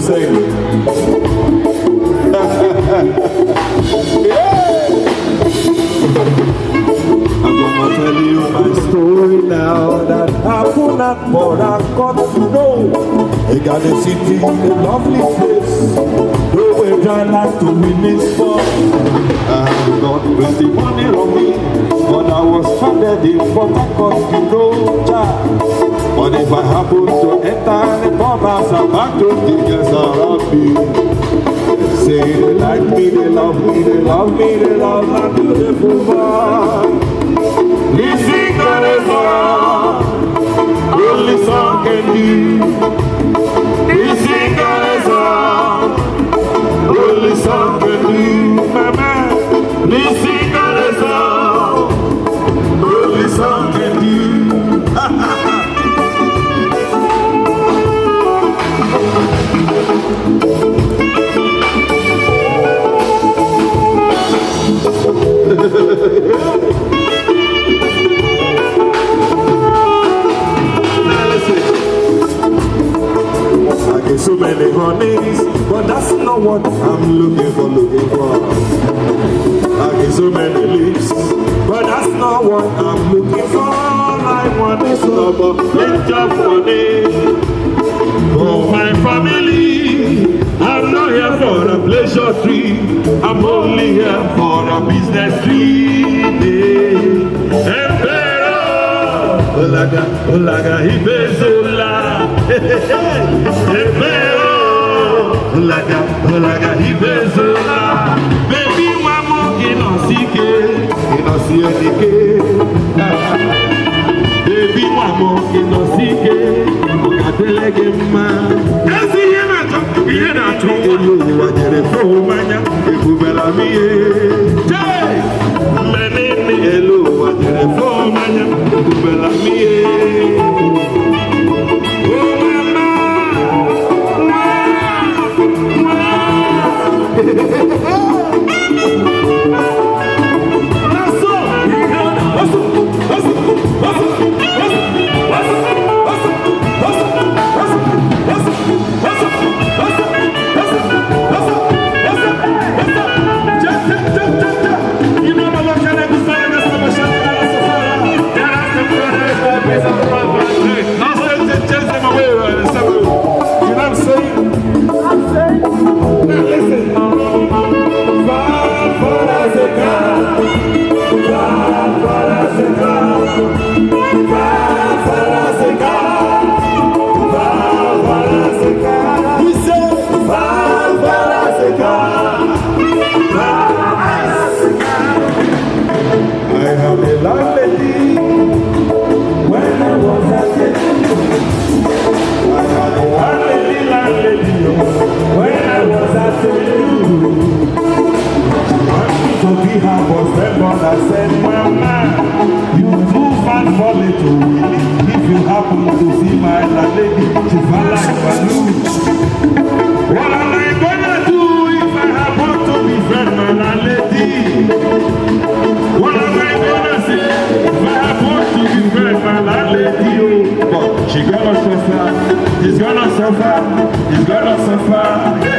sing. Yeah. I'm gonna tell you my story now that happened at Port-Harcourt. They got a city, a lovely place, where I like to win this for. I have got plenty money on me, but I was stranded in Port-Harcourt, child. But if I happen to enter the pub house, I'm back to the girls around me. Say they like me, they love me, they love me, they love my beautiful boy. Listen to the song, only song can do. Listen to the song, only song can do. Mama, listen to the song, only song can do. So many honeys, but that's not what I'm looking for. I get so many lips, but that's not what I'm looking for. I want is love, plenty of money for my family. I'm not here for a pleasure tree, I'm only here for a business tree. Olaga Ibezola, Olaga Ibezola. Baby, mama, inosike. Baby, mama, inosike. Okatelege ma. Kasi yena to. Elu wajere fo manya. Ekubela miye. Jai. Menene elu wajere fo manya. Ekubela miye. I said, Mama, you too fat for little Willie. If you happen to see my lady, she fell like balloon. What am I gonna do if I happen to be friend my lady? What am I gonna say if I happen to be friend my lady? But she gonna suffer, she's gonna suffer, she's gonna suffer.